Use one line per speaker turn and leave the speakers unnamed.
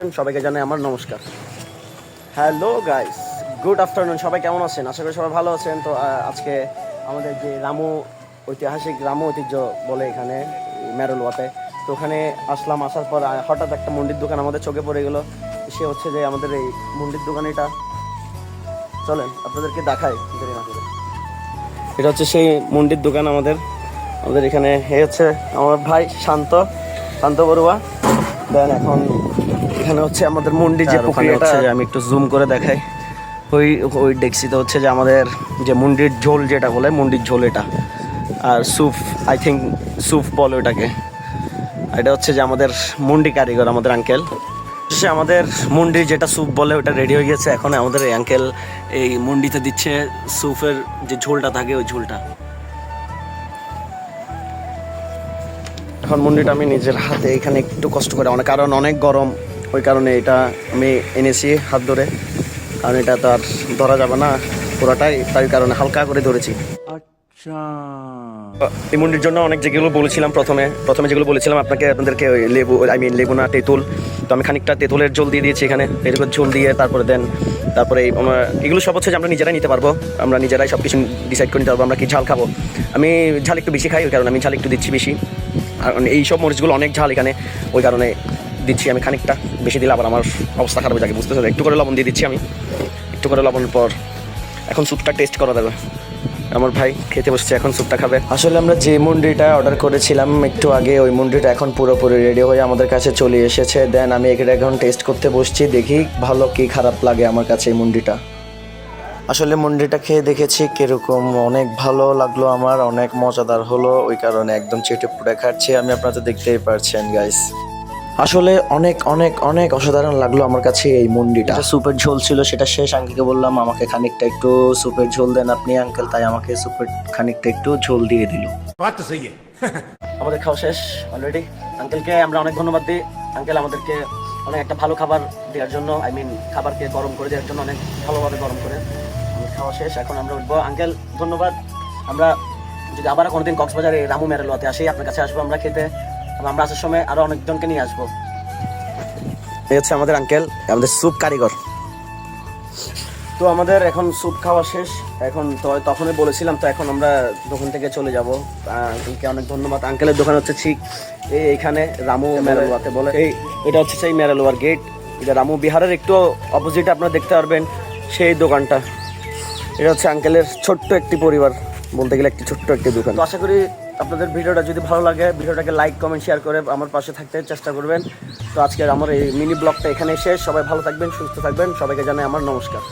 সবাইকে জানাই আমার নমস্কার। Hello guys, good afternoon. সবাই কেমন আছেন? আশা করি সবাই ভালো আছেন। তো আজকে আমাদের যে ঐতিহাসিক রামু ঐতিহ্য বলে এখানে মেরুলওয়াতে, তো ওখানে আসলাম। আসার পর হঠাৎ একটা মুন্ডির দোকান আমাদের চোখে পড়ে গেল। সে হচ্ছে যে আমাদের এই মুন্ডির দোকান। এটা চলেন আপনাদেরকে দেখাই দেরি না করে। এটা হচ্ছে সেই মুন্ডির দোকান আমাদের এখানে। হচ্ছে আমার ভাই শান্ত বড়ুয়া। দেন এখন এখানে হচ্ছে আমাদের মুন্ডি যে পুকুরি হচ্ছে, আমি একটু জুম করে দেখাই। ওই ডেক্সিতে হচ্ছে যে আমাদের যে মুন্ডির ঝোল, যেটা বলে মুন্ডির ঝোল, এটা আর স্যুপ, আই থিঙ্ক স্যুপ বলে ওটাকে। এটা হচ্ছে যে আমাদের মুন্ডি কারিগর, আমাদের আঙ্কেল। সে আমাদের মুন্ডির যেটা স্যুপ বলে ওটা রেডি হয়ে গেছে। এখন আমাদের এই আঙ্কেল এই মুন্ডিতে দিচ্ছে স্যুপের যে ঝোলটা থাকে, ওই ঝোলটা। এখন মুন্ডিটা আমি নিজের হাতে এখানে একটু কষ্ট করে, কারণ অনেক গরম, ওই কারণে এটা আমি এনেছি হাত ধরে, কারণ এটা তো আর ধরা যাবে না পুরোটাই, তাই কারণে হালকা করে ধরেছি। আচ্ছা, এই মুন্ডির জন্য অনেক যেগুলো বলেছিলাম প্রথমে যেগুলো বলেছিলাম আপনাদেরকে ওই লেবু না তেঁতুল, তো আমি খানিকটা তেঁতুলের ঝোল দিয়ে দিয়েছি এখানে। এরকম ঝোল দিয়ে তারপরে এগুলো সব হচ্ছে যে আমরা নিজেরাই নিতে পারবো, আমরা নিজেরাই সব কিছু ডিসাইড করে নিতে পারবো আমরা কি ঝাল খাবো। আমি ঝাল একটু বেশি খাই, ওই কারণে আমি ঝাল একটু দিচ্ছি বেশি। আর এই সব মরিচগুলো অনেক ঝাল এখানে, ওই কারণে দিচ্ছি আমি খানিকটা বেশি দিলে আবার আমার অবস্থা খারাপ হয়ে যাবে, বুঝতেছে। একটু করে লবণ দিয়ে দিচ্ছি আমি, একটু করে লবণের পর এখন স্যুপটা টেস্ট করা যাবে। আমার ভাই খেতে বসছে, এখন স্যুপটা খাবে। আসলে আমরা যে মুন্ডিটা অর্ডার করেছিলাম একটু আগে, ওই মুন্ডিটা এখন পুরোপুরি রেডি হয়ে আমাদের কাছে চলে এসেছে। দেন আমি এটা এখন টেস্ট করতে বসছি, দেখি ভালো কি খারাপ লাগে আমার কাছে এই মুন্ডিটা। আসলে মুন্ডিটা খেয়ে দেখেছি কিরকম, অনেক ভালো লাগলো আমার, অনেক মজাদার হলো, ওই কারণে একদম চেটে পুটে খাচ্ছি আমি। আপনারা তো দেখতেই পারছেন গাইস, আসলে অনেক অনেক অনেক অসাধারণ লাগলো আমার কাছে এই মুন্ডিটা। স্যুপের ঝোল ছিল, সেটা শেষ। আঙ্কেলকে বললাম আমাকে খানিকটা একটু স্যুপের ঝোল দেন আপনি আঙ্কেল, তাই আমাকে স্যুপের খানিকটা একটু ঝোল দিয়ে দিল। আমাদের খাওয়া শেষ অলরেডি। আঙ্কেলকে আমরা অনেক ধন্যবাদ দিই। আঙ্কেল আমাদেরকে অনেক একটা ভালো খাবার দেওয়ার জন্য, খাবারকে গরম করে দেওয়ার জন্য, অনেক ভালোভাবে গরম করে। আমাদের খাওয়া শেষ, এখন আমরা উঠবো। আঙ্কেল ধন্যবাদ। আমরা যদি আবার কোনোদিন কক্সবাজারে রামু মেরুলওয়াতে আসি, আপনার কাছে আসবো আমরা খেতে। আমরা আসার সময় আরো অনেকজনকে নিয়ে আসবো। এই হচ্ছে আমাদের আঙ্কেল, আমাদের স্যুপ কারিগর। তো আমাদের এখন স্যুপ খাওয়া শেষ। এখন তো তখনই বলেছিলাম, তো এখন আমরা দোকান থেকে চলে যাব। আঙ্কেলকে অনেক ধন্যবাদ। আঙ্কেলের দোকান হচ্ছে ঠিক এইখানে রামু মেরুলওয়াতে বলে। এটা হচ্ছে সেই মেরুলওয়ার গেট, এটা রামু বিহারের একটু অপোজিটে আপনারা দেখতে পারবেন সেই দোকানটা। এটা হচ্ছে আঙ্কেলের ছোট্ট একটি পরিবার, বলতে গেলে একটি ছোট্ট একটি দোকান। তো আশা করি আপনাদের ভিডিওটা যদি ভালো লাগে, ভিডিওটাকে লাইক কমেন্ট শেয়ার করে আমার পাশে থাকতে চেষ্টা করবেন। তো আজকের আমার এই মিনি ব্লগটা এখানে শেষ। সবাই ভালো থাকবেন, সুস্থ থাকবেন। সবাইকে জানাই আমার নমস্কার।